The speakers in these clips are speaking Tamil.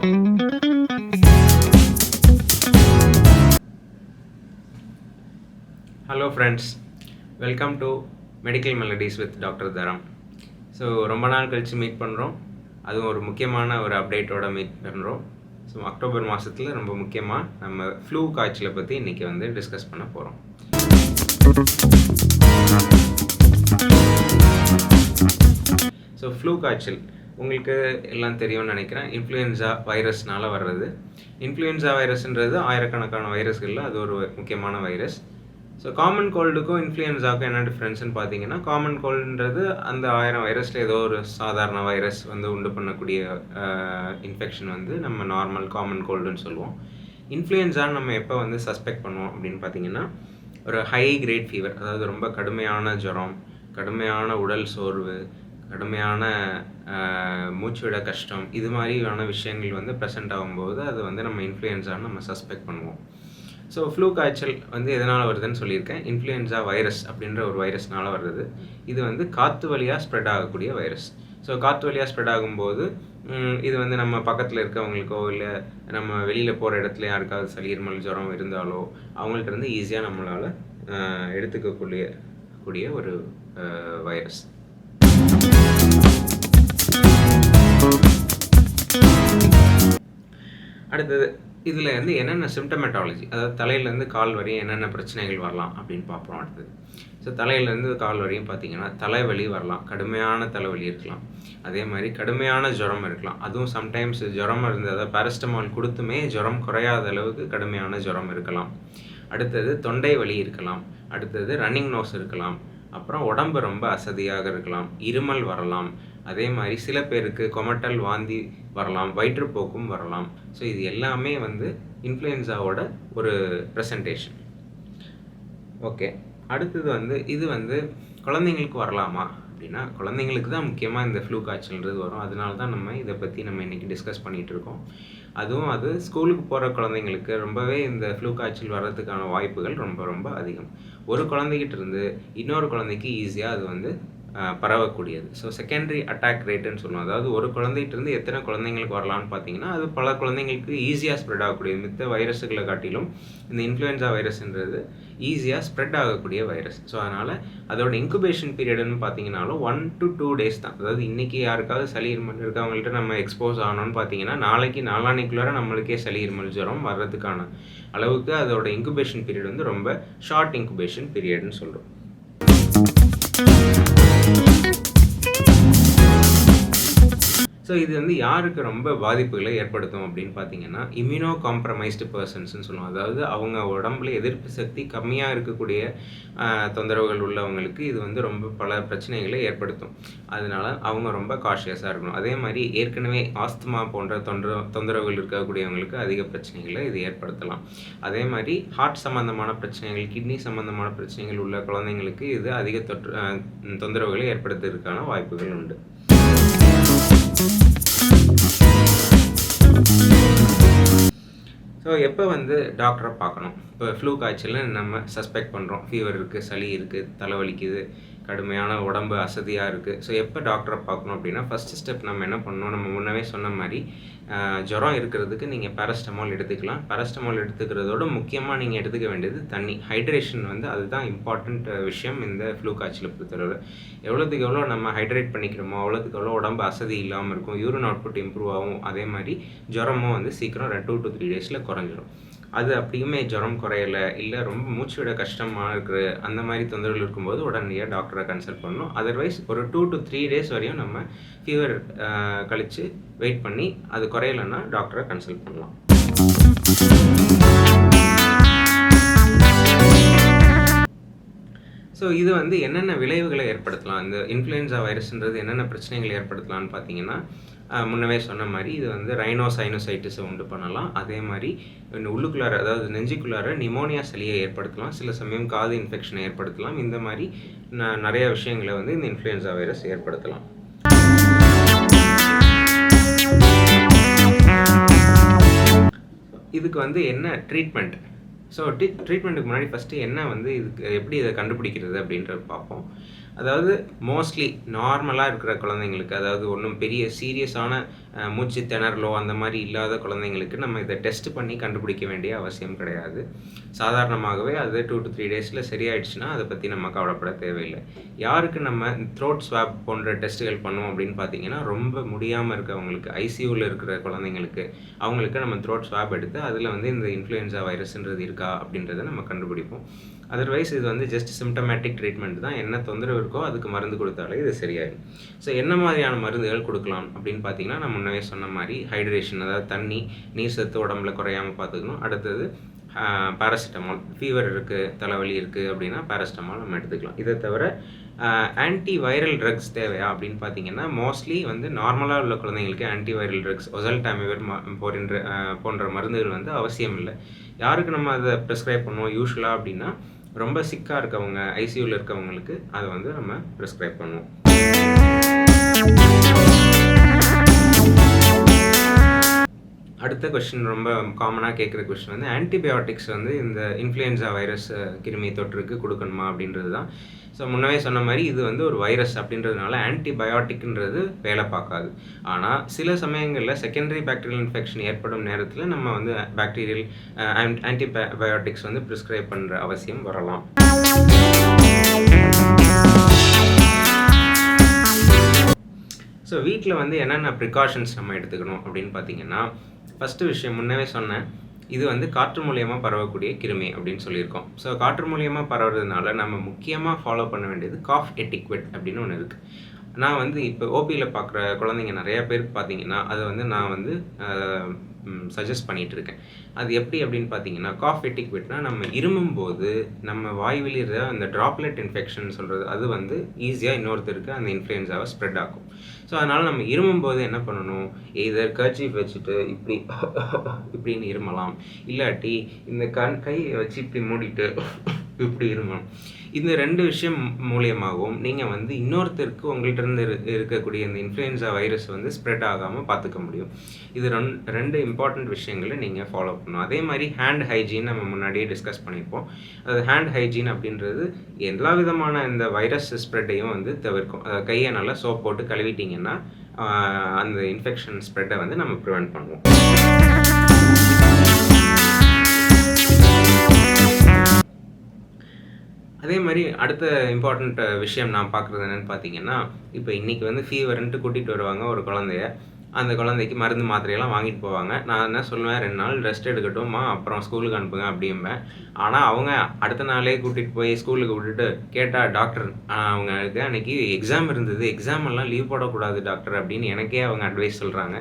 Hello friends, welcome to Medical Melodies with Dr. Dharam. So ரொம்ப நாள் கழித்து மீட் பண்ணுறோம். அதுவும் ஒரு முக்கியமான ஒரு அப்டேட்டோட மீட் பண்ணுறோம். ஸோ அக்டோபர் மாதத்தில் ரொம்ப முக்கியமாக நம்ம ஃப்ளூ காய்ச்சலை பற்றி இன்றைக்கி வந்து டிஸ்கஸ் பண்ண போகிறோம். ஸோ ஃப்ளூ காய்ச்சல் உங்களுக்கு எல்லாம் தெரியும்னு நினைக்கிறேன். இன்ஃப்ளூயன்ஸா வைரஸ்னால் வர்றது. இன்ஃப்ளூயன்ஸா வைரஸ்ன்றது ஆயிரக்கணக்கான வைரஸ்களில் அது ஒரு முக்கியமான வைரஸ். ஸோ காமன் கோல்டுக்கும் இன்ஃப்ளூயன்ஸாவுக்கும் என்ன டிஃப்ரென்ஸ்னு பார்த்தீங்கன்னா, காமன் கோல்டுன்றது அந்த 1000 வைரஸில் ஏதோ ஒரு சாதாரண வைரஸ் வந்து உண்டு பண்ணக்கூடிய இன்ஃபெக்ஷன் வந்து நம்ம நார்மல் காமன் கோல்டுன்னு சொல்லுவோம். இன்ஃப்ளூயன்ஸான்னு நம்ம எப்போ வந்து சஸ்பெக்ட் பண்ணுவோம் அப்படின்னு பார்த்தீங்கன்னா, ஒரு ஹை கிரேட் ஃபீவர், அதாவது ரொம்ப கடுமையான ஜுரம், கடுமையான உடல் சோர்வு, கடுமையான மூச்சுவிட கஷ்டம், இது மாதிரியான விஷயங்கள் வந்து ப்ரெசென்ட் ஆகும்போது அது வந்து நம்ம இன்ஃப்ளூயன்ஸான்னு நம்ம சஸ்பெக்ட் பண்ணுவோம். ஸோ ஃப்ளூ காய்ச்சல் வந்து எதனால் வருதுன்னு சொல்லியிருக்கேன். இன்ஃப்ளூயன்ஸா வைரஸ் அப்படின்ற ஒரு வைரஸ்னால் வருது. இது வந்து காற்று வழியாக ஸ்ப்ரெட் ஆகக்கூடிய வைரஸ். ஸோ காற்று வழியாக ஸ்ப்ரெட் ஆகும்போது இது வந்து நம்ம பக்கத்தில் இருக்கவங்களுக்கோ இல்லை நம்ம வெளியில் போகிற இடத்துல யாருக்காவது சளி இருமல் ஜுரம் இருந்தாலோ அவங்கள்ட்ட இருந்து ஈஸியாக நம்மளால் எடுத்துக்கக்கூடிய ஒரு வைரஸ். அடுத்தது இதில் வந்து என்னென்ன சிம்டமெட்டாலஜி, அதாவது தலையிலேருந்து கால் வரையும் என்னென்ன பிரச்சனைகள் வரலாம் அப்படின்னு பார்ப்போம். அடுத்தது ஸோ தலையிலேருந்து கால் வரையும் பார்த்தீங்கன்னா தலைவலி வரலாம், கடுமையான தலைவலி இருக்கலாம், அதே மாதிரி கடுமையான ஜுரம் இருக்கலாம். அதுவும் சம்டைம்ஸ் ஜுரம் இருந்ததை பேரஸ்டமால் கொடுத்துமே ஜுரம் குறையாத அளவுக்கு கடுமையான ஜுரம் இருக்கலாம். அடுத்தது தொண்டை வலி இருக்கலாம். அடுத்தது ரன்னிங் நோஸ் இருக்கலாம். அப்புறம் உடம்பு ரொம்ப அசதியாக இருக்கலாம், இருமல் வரலாம். அதே மாதிரி சில பேருக்கு கொமட்டல் வாந்தி வரலாம், வயிற்றுப்போக்கும் வரலாம். ஸோ இது எல்லாமே வந்து இன்ஃப்ளூயன்ஸாவோட ஒரு ப்ரெசன்டேஷன். ஓகே, அடுத்தது வந்து இது வந்து குழந்தைங்களுக்கு வரலாமா அப்படின்னா, குழந்தைங்களுக்கு தான் முக்கியமாக இந்த ஃப்ளூ காய்ச்சல்ன்றது வரும். அதனால தான் நம்ம இதை பற்றி நம்ம இன்றைக்கி டிஸ்கஸ் பண்ணிகிட்டு இருக்கோம். அதுவும் அது ஸ்கூலுக்கு போகிற குழந்தைங்களுக்கு ரொம்பவே இந்த ஃப்ளூ காய்ச்சல் வர்றதுக்கான வாய்ப்புகள் ரொம்ப ரொம்ப அதிகம். ஒரு குழந்தைகிட்ட இருந்து இன்னொரு குழந்தைக்கு ஈஸியாக அது வந்து பரவக்கூடியது. ஸோ செகண்டரி அட்டாக் ரேட்டுன்னு சொல்லுவோம். அதாவது ஒரு குழந்தைகிட்டேருந்து எத்தனை குழந்தைங்களுக்கு வரலான்னு பார்த்தீங்கன்னா, அது பல குழந்தைங்களுக்கு ஈஸியாக ஸ்ப்ரெட் ஆகக்கூடியது. மித்த வைரஸுகளை காட்டிலும் இந்த இன்ஃப்ளூயன்ஸா வைரஸ்ன்றது ஈஸியாக ஸ்ப்ரெட் ஆகக்கூடிய வைரஸ். ஸோ அதனால் அதோட இன்குபேஷன் பீரியடுன்னு பார்த்தீங்கன்னாலும் 1 to 2 days தான். அதாவது இன்றைக்கி யாருக்காவது சளி இருமல் இருக்கவங்கள்ட்ட நம்ம எக்ஸ்போஸ் ஆகணும்னு பார்த்தீங்கன்னா, நாளான்னைக்குள்ளார நம்மளுக்கே சளி இருமல் ஜுரம் வர்றதுக்கான அளவுக்கு அதோட இன்குபேஷன் பீரியட் வந்து ரொம்ப ஷார்ட் இன்குபேஷன் பீரியட்னு சொல்கிறோம். ஸோ இது வந்து யாருக்கு ரொம்ப பாதிப்புகளை ஏற்படுத்தும் அப்படின்னு பார்த்தீங்கன்னா, இம்யூனோ காம்ப்ரமைஸ்டு பர்சன்ஸ்ன்னு சொல்லுவோம். அதாவது அவங்க உடம்புல எதிர்ப்பு சக்தி கம்மியாக இருக்கக்கூடிய தொந்தரவுகள் உள்ளவங்களுக்கு இது வந்து ரொம்ப பல பிரச்சனைகளை ஏற்படுத்தும். அதனால அவங்க ரொம்ப காஷியஸாக இருக்கணும். அதே மாதிரி ஏற்கனவே ஆஸ்துமா போன்ற தொந்தரவுகள் இருக்கக்கூடியவங்களுக்கு அதிக பிரச்சனைகளை இது ஏற்படுத்தலாம். அதே மாதிரி ஹார்ட் சம்மந்தமான பிரச்சனைகள், கிட்னி சம்மந்தமான பிரச்சனைகள் உள்ள குழந்தைங்களுக்கு இது அதிக தொந்தரவுகளை ஏற்படுத்துவதற்கான வாய்ப்புகள் உண்டு. ஸோ எப்போ வந்து டாக்டரை பார்க்கணும்? இப்போ ஃப்ளூ காய்ச்சல்னு நம்ம சஸ்பெக்ட் பண்ணுறோம். ஃபீவர் இருக்குது, சளி இருக்குது, தலைவலிக்குது, கடுமையான உடம்பு அசதியாக இருக்குது. ஸோ எப்போ டாக்டரை பார்க்கணும் அப்படின்னா, ஃபஸ்ட்டு ஸ்டெப் நம்ம என்ன பண்ணணும், நம்ம முன்னவே சொன்ன மாதிரி ஜுரம் இருக்கிறதுக்கு நீங்கள் பேரஸ்டமால் எடுத்துக்கலாம். பேரஸ்டமால் எடுத்துக்கிறதோட முக்கியமாக நீங்கள் எடுத்துக்க வேண்டியது தண்ணி. ஹைட்ரேஷன் வந்து அதுதான் இம்பார்ட்டண்ட் விஷயம் இந்த ஃப்ளூ காய்ச்சலை பொறுத்தளவு. எவ்வளோத்துக்கு எவ்வளோ நம்ம ஹைட்ரேட் பண்ணிக்கிறோமோ அவ்வளோத்துக்கு எவ்வளோ உடம்பு அசதி இல்லாமல் இருக்கும், யூரின் அவுட்புட் இம்ப்ரூவ் ஆகும். அதே மாதிரி ஜுரமும் வந்து சீக்கிரம் 2 to 3 days குறைஞ்சிடும். அது அப்படியுமே ஜுரம் குறையலை, இல்லை ரொம்ப மூச்சு விட கஷ்டமாக இருக்கிற அந்த மாதிரி தொந்தரவுகள் இருக்கும்போது உடனடியாக டாக்டரை கன்சல்ட் பண்ணணும். அதர்வைஸ் ஒரு 2 to 3 days வரையும் நம்ம ஃபீவர் கழித்து வெயிட் பண்ணி அது குறையலைன்னா டாக்டரை கன்சல்ட் பண்ணலாம். ஸோ இது வந்து என்னென்ன விளைவுகளை ஏற்படுத்தலாம், இந்த இன்ஃப்ளூயன்ஸா வைரஸ்ன்றது என்னென்ன பிரச்சனைகளை ஏற்படுத்தலாம்னு பார்த்தீங்கன்னா, முன்னவே சொன்ன மாதிரி இது வந்து ரைனோசைனோசைட்டிஸை உண்டு பண்ணலாம். அதே மாதிரி உள்ளுக்குள்ளார, அதாவது நெஞ்சுக்குள்ளார நிமோனியா சளியை ஏற்படுத்தலாம். சில சமயம் காது இன்ஃபெக்ஷனை ஏற்படுத்தலாம். இந்த மாதிரி நிறைய விஷயங்களை வந்து இந்த இன்ஃப்ளூயன்ஸா வைரஸ் ஏற்படுத்தலாம். இதுக்கு வந்து என்ன ட்ரீட்மெண்ட்? ஸோ ட்ரீட்மெண்ட்டுக்கு முன்னாடி ஃபஸ்ட்டு என்ன வந்து இதுக்கு எப்படி இதை கண்டுபிடிக்கிறது அப்படின்றத பார்ப்போம். அதாவது மோஸ்ட்லி நார்மலாக இருக்கிற குழந்தைங்களுக்கு, அதாவது ஒன்றும் பெரிய சீரியஸான மூச்சு திணறலோ அந்த மாதிரி இல்லாத குழந்தைங்களுக்கு நம்ம இதை டெஸ்ட் பண்ணி கண்டுபிடிக்க வேண்டிய அவசியம் கிடையாது. சாதாரணமாகவே அது 2 to 3 டேஸில் சரியாயிடுச்சுன்னா அதை பற்றி நம்ம கவலைப்பட தேவையில்லை. யாருக்கு நம்ம த்ரோட் ஸ்வாப் போன்ற டெஸ்ட்டுகள் பண்ணுவோம் அப்படின்னு பார்த்தீங்கன்னா, ரொம்ப முடியாமல் இருக்கவங்களுக்கு, ஐசியூவில் இருக்கிற குழந்தைங்களுக்கு, அவங்களுக்கு நம்ம த்ரோட் ஸ்வாப் எடுத்து அதில் வந்து இந்த இன்ஃப்ளூயன்ஸா வைரஸ்ன்றது இருக்கா அப்படின்றத நம்ம கண்டுபிடிப்போம். அதர்வைஸ் இது வந்து ஜஸ்ட் சிம்டமேட்டிக் ட்ரீட்மெண்ட் தான். என்ன தொந்தரவு இருக்கோ அதுக்கு மருந்து கொடுத்தாலே இது சரியாயிடும். ஸோ என்ன மாதிரியான மருந்துகள் கொடுக்கலாம் அப்படின்னு பார்த்தீங்கன்னா, நான் முன்னவே சொன்ன மாதிரி ஹைட்ரேஷன், அதாவது தண்ணி, நீர் சத்து உடம்புல குறையாமல் பார்த்துக்கணும். அடுத்தது பேராசிட்டமால், ஃபீவர் இருக்குது, தலைவலி இருக்குது அப்படின்னா பேராசிட்டமால் நம்ம எடுத்துக்கலாம். இதை தவிர ஆன்டி வைரல் ட்ரக்ஸ் தேவையா அப்படின்னு பார்த்தீங்கன்னா, மோஸ்ட்லி வந்து நார்மலாக உள்ள குழந்தைங்களுக்கு ஆன்டி வைரல் ட்ரக்ஸ் ஒசல்டாமிவர் போன்ற மருந்துகள் வந்து அவசியம் இல்லை. யாருக்கு நம்ம அதை ப்ரிஸ்கிரைப் பண்ணுவோம் யூஸ்வலாக அப்படின்னா, ரொம்ப சிக்காக இருக்கவங்க, ஐசியூவில் இருக்கவங்களுக்கு அதை வந்து நம்ம ப்ரிஸ்கிரைப் பண்ணுவோம். அடுத்த கொஸ்டின், ரொம்ப காமனாக கேட்குற கொஸ்டின் வந்து ஆன்டிபயோட்டிக்ஸ் வந்து இந்த இன்ஃப்ளூயன்ஸா வைரஸ் கிருமி தொற்றுக்கு கொடுக்கணுமா அப்படின்றது தான். ஸோ முன்னவே சொன்ன மாதிரி இது வந்து ஒரு வைரஸ் அப்படின்றதுனால ஆன்டிபயோட்டிக்ன்றது வேலை பார்க்காது. ஆனால் சில சமயங்களில் செகண்டரி பாக்டீரியல் இன்ஃபெக்ஷன் ஏற்படும் நேரத்தில் நம்ம வந்து பாக்டீரியல் ஆன்டிபயோட்டிக்ஸ் வந்து ப்ரிஸ்கிரைப் பண்ணுற அவசியம் வரலாம். ஸோ வீட்டில் வந்து என்னென்ன ப்ரிகாஷன்ஸ் நம்ம எடுத்துக்கணும் அப்படின்னு பார்த்தீங்கன்னா, ஃபஸ்ட்டு விஷயம் முன்னவே சொன்னேன், இது வந்து காற்று மூலியமாக பரவக்கூடிய கிருமி அப்படின்னு சொல்லியிருக்கோம். ஸோ காற்று மூலியமாக பரவுறதுனால நம்ம முக்கியமாக ஃபாலோ பண்ண வேண்டியது காஃப் எட்டிக்வெட் அப்படின்னு ஒன்று இருக்குது. நான் வந்து இப்போ ஓபியில் பார்க்குற குழந்தைங்க நிறையா பேருக்கு பார்த்தீங்கன்னா, அதை வந்து நான் வந்து சஜஸ்ட் பண்ணிகிட்டு இருக்கேன். அது எப்படி அப்படின்னு பார்த்தீங்கன்னா, காஃப் எட்டிக்வெட்னா நம்ம இருமும்போது நம்ம வாய் வெளியிற அந்த ட்ராப்லெட் இன்ஃபெக்ஷன் சொல்கிறது, அது வந்து ஈஸியாக இன்னொருத்தருக்கு அந்த இன்ஃப்ளூயன்ஸாவை ஸ்ப்ரெட் ஆகும். ஸோ அதனால் நம்ம இருமும்போது என்ன பண்ணணும், எதர் கர்ச்சீஃப் வச்சுட்டு இப்படின்னு இருமலாம், இல்லாட்டி இந்த கையை வச்சு இப்படி மூடிட்டு இப்படி இருமலாம். இந்த 2 விஷயம் மூலியமாகவும் நீங்கள் வந்து இன்னொருத்தருக்கு உங்கள்கிட்ட இருந்து இருக்கக்கூடிய இந்த இன்ஃப்ளூயன்ஸா வைரஸ் வந்து ஸ்ப்ரெட் ஆகாமல் பார்த்துக்க முடியும். இது 2 இம்பார்ட்டண்ட் விஷயங்களை நீங்கள் ஃபாலோ பண்ணணும். அதே மாதிரி ஹேண்ட் ஹைஜீன் நம்ம முன்னாடியே டிஸ்கஸ் பண்ணியிருப்போம். அது ஹேண்ட் ஹைஜீன் அப்படின்றது எல்லா விதமான இந்த வைரஸ் ஸ்ப்ரெட்டையும் வந்து தவிர்க்கும். கையை நல்லா சோப் போட்டு கழுவிட்டிங்கன்னா அந்த இன்ஃபெக்ஷன் ஸ்ப்ரெட்டை வந்து நம்ம ப்ரிவென்ட் பண்ணுவோம். அதே மாதிரி அடுத்த இம்பார்ட்டண்ட் விஷயம் நான் பார்க்குறது என்னென்னு பார்த்தீங்கன்னா, இப்போ இன்றைக்கி வந்து ஃபீவர்ன்ட்டு கூட்டிகிட்டு வருவாங்க ஒரு குழந்தைய. அந்த குழந்தைக்கு மருந்து மாத்திரையெல்லாம் வாங்கிட்டு போவாங்க. நான் என்ன சொல்லுவேன், 2 நாள் ரெஸ்ட் எடுக்கட்டும்மா, அப்புறம் ஸ்கூலுக்கு அனுப்புங்க அப்படிம்பேன். ஆனால் அவங்க அடுத்த நாளே கூட்டிகிட்டு போய் ஸ்கூலுக்கு விட்டுட்டு கேட்டால், டாக்டர் அவங்களுக்கு அன்றைக்கி எக்ஸாம் இருந்தது, எக்ஸாம் எல்லாம் லீவ் போடக்கூடாது டாக்டர் அப்படின்னு எனக்கே அவங்க அட்வைஸ் சொல்கிறாங்க.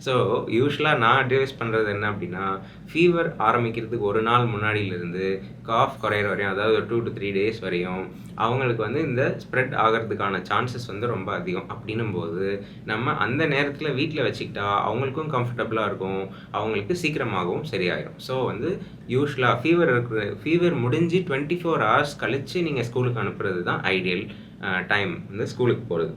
ஸோ யூஸ்வலாக நான் அட்வைஸ் பண்ணுறது என்ன அப்படின்னா, ஃபீவர் ஆரம்பிக்கிறதுக்கு ஒரு நாள் முன்னாடியிலிருந்து காஃப் குறையிற வரையும், அதாவது ஒரு 2 to 3 டேஸ் வரையும் அவங்களுக்கு வந்து இந்த ஸ்ப்ரெட் ஆகிறதுக்கான சான்சஸ் வந்து ரொம்ப அதிகம். அப்படின்னும்போது நம்ம அந்த நேரத்தில் வீட்டில் வச்சுக்கிட்டா அவங்களுக்கும் கம்ஃபர்டபுளாக இருக்கும், அவங்களுக்கு சீக்கிரமாகவும் சரியாயிடும். ஸோ வந்து யூஸ்வலாக ஃபீவர் முடிஞ்சு 24 hours கழித்து நீங்கள் ஸ்கூலுக்கு அனுப்புறது தான் ஐடியல் டைம் வந்து ஸ்கூலுக்கு போகிறது.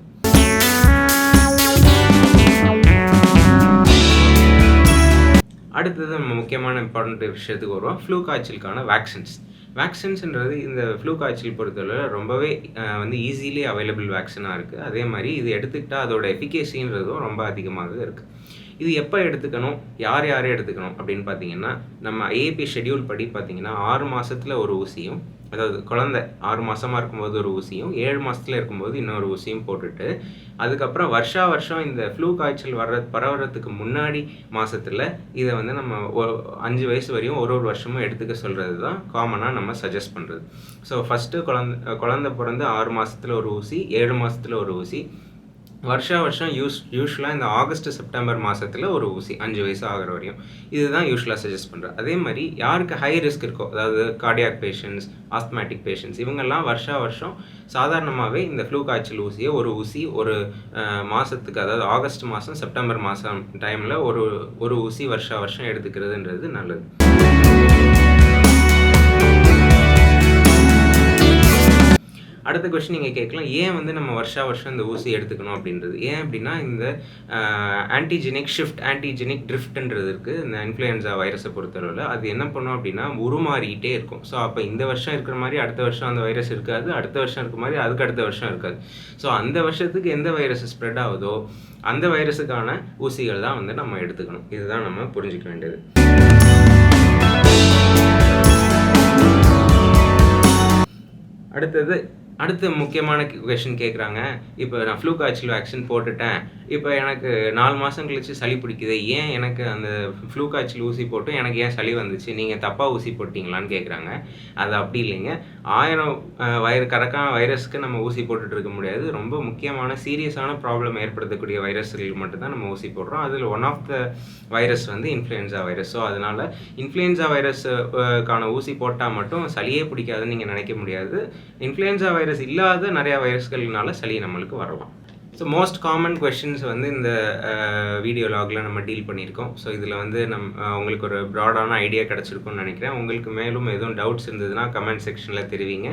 அடுத்தது நம்ம முக்கியமான இம்பார்ட்டண்ட் விஷயத்துக்கு வருவோம், ஃப்ளூ காய்ச்சலுக்கான வேக்சின்ஸ்ன்றது இந்த ஃப்ளூ காய்ச்சல் பொறுத்தவரை ரொம்பவே வந்து ஈஸிலி அவைலபிள் வேக்சினாக இருக்குது. அதே மாதிரி இது எடுத்துக்கிட்டால் அதோட எஃபிகேசின்றதும் ரொம்ப அதிகமாக இருக்குது. இது எப்போ எடுத்துக்கணும், யார் எடுத்துக்கணும் அப்படின்னு பார்த்தீங்கன்னா, நம்ம ஏபி ஷெட்யூல் படி பார்த்தீங்கன்னா 6 மாதத்தில் ஒரு ஊசியும், அதாவது குழந்தை 6 மாதமாக இருக்கும்போது ஒரு ஊசியும், 7 மாதத்தில் இருக்கும்போது இன்னொரு ஊசியும் போட்டுட்டு, அதுக்கப்புறம் வருஷம் இந்த ஃப்ளூ காய்ச்சல் பரவுறதுக்கு முன்னாடி மாதத்தில் இதை வந்து நம்ம 5 வயசு வரையும் ஒரு வருஷமும் எடுத்துக்க சொல்கிறது தான் காமனாக நம்ம சஜஸ்ட் பண்ணுறது. ஸோ ஃபஸ்ட்டு குழந்தை பிறந்து 6 மாதத்தில் ஒரு ஊசி, 7 மாதத்தில் ஒரு ஊசி, வருஷம் யூஸ்வலாக இந்த ஆகஸ்ட் செப்டம்பர் மாதத்தில் ஒரு ஊசி 5 வயசு ஆகிற வரையும். இதுதான் யூஸ்வலாக சஜஸ்ட் பண்ணுறேன். அதே மாதிரி யாருக்கு ஹை ரிஸ்க் இருக்கோ, அதாவது கார்டியாக் பேஷண்ட்ஸ், ஆஸ்துமேட்டிக் பேஷண்ட்ஸ், இவங்கெல்லாம் வருஷம் சாதாரணமாகவே இந்த ஃப்ளூ காய்ச்சல் ஊசியை ஒரு ஊசி ஒரு மாதத்துக்கு, அதாவது ஆகஸ்ட் மாதம் செப்டம்பர் மாதம் டைமில் ஒரு ஊசி வருஷம் எடுத்துக்கிறதுன்றது நல்லது. அடுத்த கொஸ்டின் நீங்கள் கேட்கலாம், ஏன் வந்து நம்ம வருஷம் இந்த ஊசி எடுத்துக்கணும் அப்படின்றது. ஏன் அப்படின்னா இந்த ஆன்டிஜெனிக் ஷிஃப்ட், ஆன்டிஜெனிக் ட்ரிஃப்ட்ன்றது இருக்குது இந்த இன்ஃப்ளூயன்ஸா வைரஸை பொறுத்தளவில். அது என்ன பண்ணும் அப்படின்னா உருமாறிக்கிட்டே இருக்கும். ஸோ அப்போ இந்த வருஷம் இருக்கிற மாதிரி அடுத்த வருஷம் அந்த வைரஸ் இருக்காது, அடுத்த வருஷம் இருக்க மாதிரி அதுக்கு அடுத்த வருஷம் இருக்காது. ஸோ அந்த வருஷத்துக்கு எந்த வைரஸ் ஸ்ப்ரெட் ஆகுதோ அந்த வைரஸுக்கான ஊசிகள் தான் வந்து நம்ம எடுத்துக்கணும். இதுதான் நம்ம புரிஞ்சுக்க வேண்டியது. அடுத்த முக்கியமான கொஷின் கேட்குறாங்க. இப்போ நான் ஃப்ளூ காய்ச்சல் வேக்சின் போட்டுட்டேன், இப்போ எனக்கு 4 மாதம் கழிச்சு சளி பிடிக்குது, ஏன் எனக்கு அந்த ஃப்ளூ காய்ச்சல் ஊசி போட்டு எனக்கு ஏன் சளி வந்துச்சு, நீங்கள் தப்பாக ஊசி போட்டிங்களான்னு கேட்குறாங்க. அது அப்படி இல்லைங்க. 1000 கரெக்டான வைரஸ்க்கு நம்ம ஊசி போட்டுட்டு இருக்க முடியாது. ரொம்ப முக்கியமான சீரியஸான ப்ராப்ளம் ஏற்படுத்தக்கூடிய வைரஸ்களுக்கு மட்டும்தான் நம்ம ஊசி போடுறோம். அதில் ஒன் ஆஃப் த வைரஸ் வந்து இன்ஃப்ளூயன்ஸா வைரஸ். ஸோ அதனால் இன்ஃப்ளூயன்ஸா வைரஸுக்கான ஊசி போட்டால் மட்டும் சளியே பிடிக்காதுன்னு நீங்கள் நினைக்க முடியாது. இன்ஃப்ளூயன்ஸா வைரஸ் இல்லாத நிறையா வைரஸ்கள்னால சளி நம்மளுக்கு வரலாம். ஸோ மோஸ்ட் காமன் கொஷின்ஸ் வந்து இந்த வீடியோ லாகில் நம்ம டீல் பண்ணியிருக்கோம். ஸோ இதில் வந்து உங்களுக்கு ஒரு ப்ராடான ஐடியா கிடச்சிருக்கும்னு நினைக்கிறேன். உங்களுக்கு மேலும் எதுவும் டவுட்ஸ் இருந்ததுன்னா கமெண்ட் செக்ஷனில் தெரிவிங்க.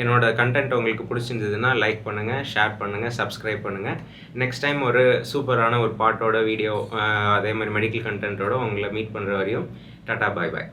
என்னோட கண்டென்ட் உங்களுக்கு பிடிச்சிருந்ததுன்னா லைக் பண்ணுங்கள், ஷேர் பண்ணுங்கள், சப்ஸ்கிரைப் பண்ணுங்கள். நெக்ஸ்ட் டைம் ஒரு சூப்பரான ஒரு பாட்டோட வீடியோ அதே மாதிரி மெடிக்கல் கண்டென்ட்டோட உங்களை மீட் பண்ணுற வரையும் டாடா பாய் பாய்.